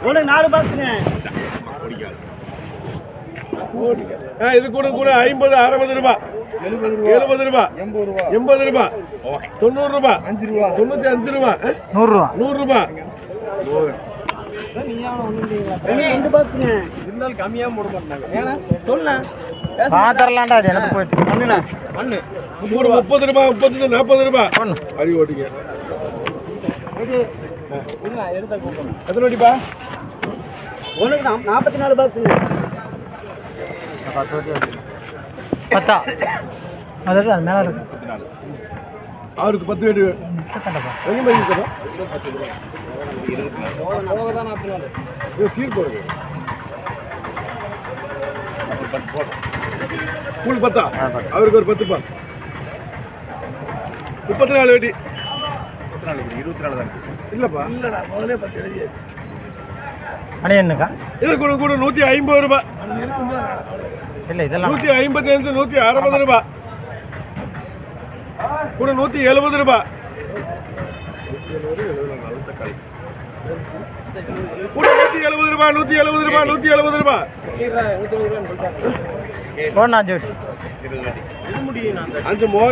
உனக்கு 4 பாக்ஸுங்க. இது கூட 50 60 ரூபாய் 70 ரூபாய் 80 ரூபாய் 90 ரூபாய் 95 ரூபாய் 100 ரூபாய் ரெண்டு பாக்ஸுங்க. இருந்தாலும் கம்மியா போட மாட்டாங்க. ஏன்னா சொல்லலாம் பாத்திரலாம்டா அது எனக்கு போயிட்டு மண்ணு 30 ரூபாய் 35 40 ரூபாய் அடி ஓட்டிங்க. எத்தனை வட்டிப்பா? உனக்கு 44 பாக்ஸுங்க. 10 அதாவது அது மேலே இருக்கு. அவருக்கு 10 வேட்டு சீர் போடுங்க. கூழ் 10 அவருக்கு ஒரு 10பா. 34 வேட்டி 24 தான் இல்லப்பா. இல்லடா முதல்ல 10 எழுதியாச்சு. அணி என்னக்கா இது கூட 150 ரூபாய் இல்லை இதெல்லாம் 155 160 ரூபாய் கூட 170 ரூபாய் கூட 170 ரூபாய் 170 ரூபாய் 170 ரூபாய் போனா ஜோடி 5 மோக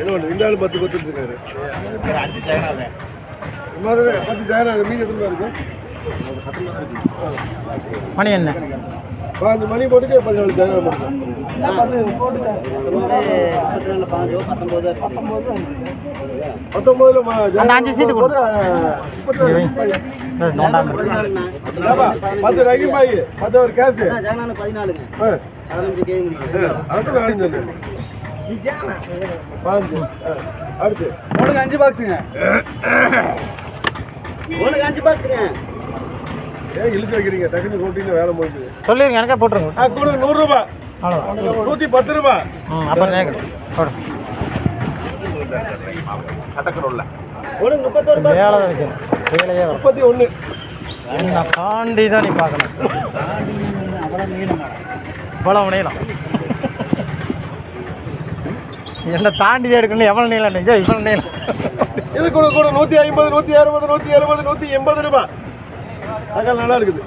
என்ன ஒன்று இந்த ஆள் 10 இருக்காரு 10 ஜாயினா மீன் எத்தனை இருக்கு? மணி என்ன 5 மணி போட்டுட்டு 14 ஜாயினா போட்டுருக்கேன். 5 சீட்டு கொடு 10 ரகிமாயி 10 ஒரு கேஸ் 14 அடுத்து உனக்கு 5 பாக்ஸுங்க. உனக்கு 5 பாக்ஸுங்க. ஏன் இழுத்து வைக்கிறீங்க? டக்குனு ரொட்டீனில் வேலை முடியுது. சொல்லிருங்க எனக்கே போட்டுருங்க. கூட 100 ரூபாய் அவ்வளோ 110 ரூபாய். அப்புறம் கேட்குறேன் போடு உனக்கு 31 பாக்ஸ். வேலை வைக்கணும் வேலையே வரும் 31 என்ன தாண்டி தான் நீ பார்க்கணும். இவ்வளோ நீளம் என்ன தாண்டி தான் எடுக்கணும். எவ்வளோ நீளம் நீங்கள் இவ்வளோ நீளம். இது கூட 150 160 170 180 ரூபாய். அங்கே நல்லா இருக்குது.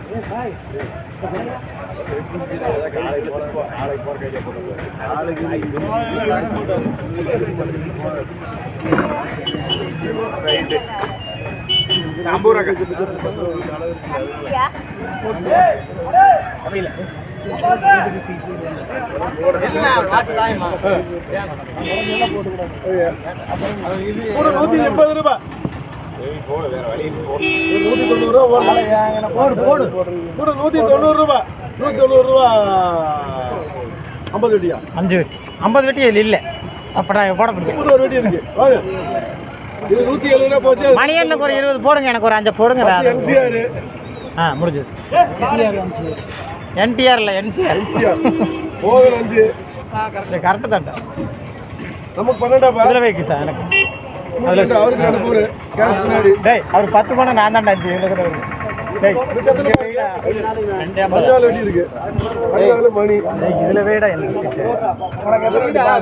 கூட 180 ரூபாய் 190 ரூபாய் 190 ரூபாய் 50 வெட்டியா 5 வெட்டி 50 வெட்டி இதில் இல்லை. அப்போ நான் போட முடியும். ஒரு வெட்டி இருக்கு வாங்க. இது 170 ரூபாய் போச்சு. மணி எண்ணுக்கு ஒரு 20 போடுங்க. எனக்கு ஒரு 5 போடுங்க. என்சிஆர் முடிஞ்சது. என்டிஆர் இல்லை என்சிஆர் போதும் 5 கரெக்டு தான்டா. நமக்கு 12 அதில் வைக்கு சார் எனக்கு அவருக்கு அனுப்புற கேஷ் பின்னாடி. டேய் அவர் 10 போனால் நான் தான்டா 5 டேய் 14 வெட்டி இருக்கு 14 மணி. இதில் வேடா எனக்கு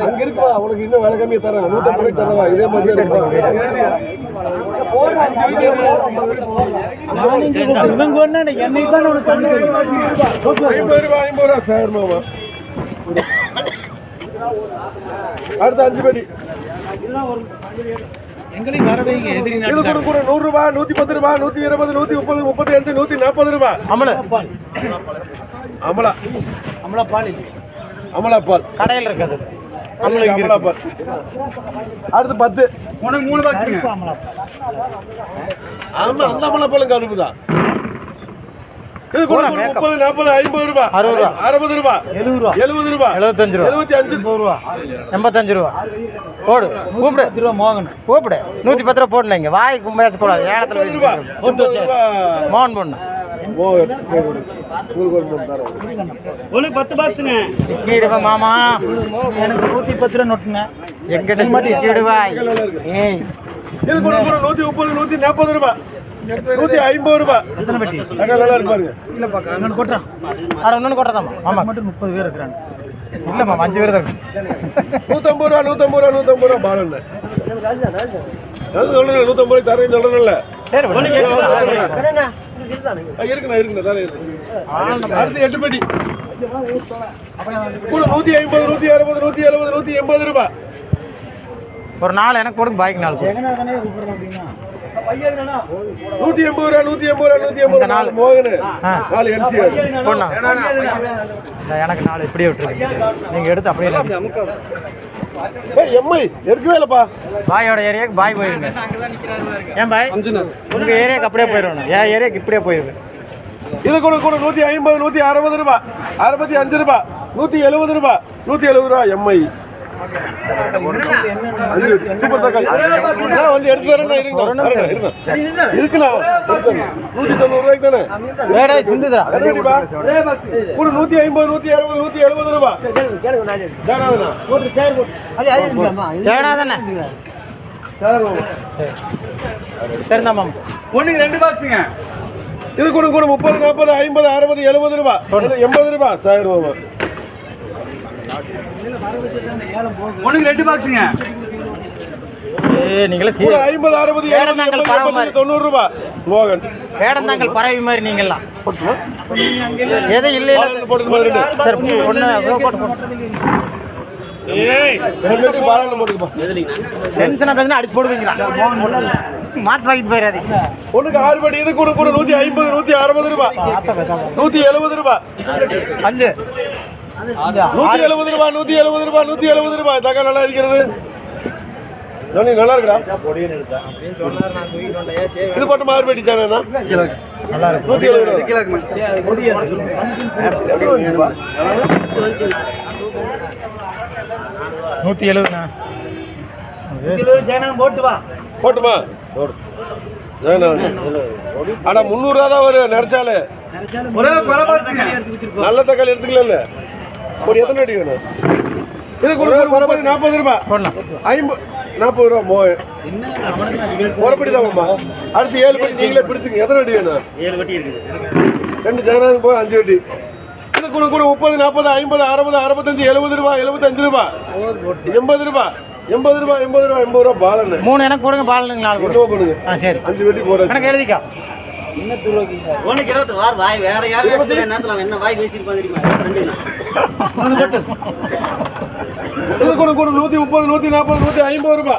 அங்க இருக்குப்பா. உனக்கு இன்னும் வேலை கம்மியா தரேன். 150 தரவா இதே மாதிரி இருக்குப்பா. இவங்க ஒண்ணு என்னைக்கு தான் உனக்கு 50 ரூபாய் சார் மாமா. அடுத்த 5 வெட்டி எங்களையும் வர வைங்க. எதிரி இது கூட 100 ரூபாய் 110 ரூபாய் 120 130 35 140 ரூபாய். அமலா அமலா பால் கடையில் இருக்குது. அமலா பால். அடுத்து 10 உனக்கு 3 பாக்ஸ். ஆமா அந்த அமலா பாலும் கருப்புதான். இது கூட 30 40 50 ரூபாய் 60 ரூபாய் 70 ரூபாய் 75 ரூபாய் 75 ரூபா 85 ரூபா போடு. கூப்பிடு மோகன் கூப்பிடு. 110 ரூபா போடல. இங்கே வாய்க்கு பேசக்கூடாது. ஏலத்தில் மோகன் போடணும். உனக்கு 10 பாக்ஸுங்க. இக்கிடுவா மாமா எனக்கு 110 ரூபா நோட்டுங்க. எங்கிட்ட மட்டும் இக்கிடுவாய். ஏய் இது கூட 130 140 ரூபாய் 150 ரூபாய். எத்தனை பெட்டி? நல்லா இருக்கு பாருங்க. இல்லப்பா அங்கே கொட்டுறான். அட இன்னொன்று கொட்டதாம்மா. ஆமாம் மட்டும் 30 பேர் இருக்கிறாங்க. இல்லைம்மா 5 பேர் தான் 150 ரூபா 150 ரூபா பாலண்ண அது சொல்றேன் 150 ரூபாய் தரேன்னு சொல்றேன்ல சரி இருக்குண்ணா தானே இருக்கு அடுத்து 8 பெட்டி கூட 150 160 170 180 ரூபாய் ஒரு 4 எனக்கு போடுங்க பாய்க்கு 4 180 ரூபா மோகனு 4 என்சிஆர் எனக்கு 4 இப்படியே விட்டுருங்க நீங்க எடுத்து அப்படியே எம்ஐ எடுக்கவே இல்லப்பா பாயோட ஏரியாவுக்கு பாய் போயிருங்க ஏன் பாய் உங்க ஏரியாவுக்கு அப்படியே போயிடணும் என் ஏரியாவுக்கு இப்படியே போயிருங்க இது கூட 150 160 ரூபா 65 ரூபா 170 ரூபா 170 ரூபா எம்ஐ சூப்பர் தக்காளி வந்து எடுத்து வரேன் இருக்குண்ணா 190 ரூபாய்க்கு தானே சிந்துதா கூட 150 160 170 ரூபா தானே சரிதாம்மா ஒண்ணுக்கு 2 பாக்ஸுங்க இது கூட 30 40 50 60 70 ரூபா 80 ரூபா 1000 ரூபா ஒண்ணுக்கு 2 பாக்ஸுங்க நீங்களே 50 60 90 ரூபா மோகன் வேடந்தாங்கல் பறவை மாதிரி நீங்களாம் எது இல்லை டென்ஷனா பேசினா அடிச்சு போடுவீங்களா மாத்து வாங்கிட்டு போயிடாது ஒண்ணுக்கு 6 படி இது கூட 150 160 ரூபா 170 ரூபா 5 170 ரூபா 170 ரூபா 170 ரூபா தக்காளி நல்லா இருக்கிறது நல்லா இருக்குடா இது மட்டும் 6 படி தானே நல்லா இருக்கு 170 போட்டுமா ஆனா 300 ரூபா தான் வரும் நினைச்சாலே நல்ல தக்காளி எடுத்துக்கல ஒரு எத்தனை அடி வேணும் இது கூட 40 ரூபா 40 ரூபா ஒருபடி தான் அடுத்து 7 படி நீங்களே பிடிச்சிங்க எத்தனை அடி வேணும் 7 வட்டி இருக்குது 2 ஜனநாயகம் போய் 5 வட்டி இது கூட 30 40 50 60 65 70 ரூபா 75 ரூபா 80 ரூபா 80 ரூபா பாலன்னு 3 எனக்கு கொடுங்க பாலனுங்க 4 கொடுங்க சரி 5 வட்டி போடுறேன் எனக்கு எழுதிக்கா ஒண்ணுக்கு 20 வார் வாய் வேற யாரும் நேரத்துல என்ன வாய் பேசிருப்பாங்க தெரியுமா இது கூட 130 140 150 ரூபா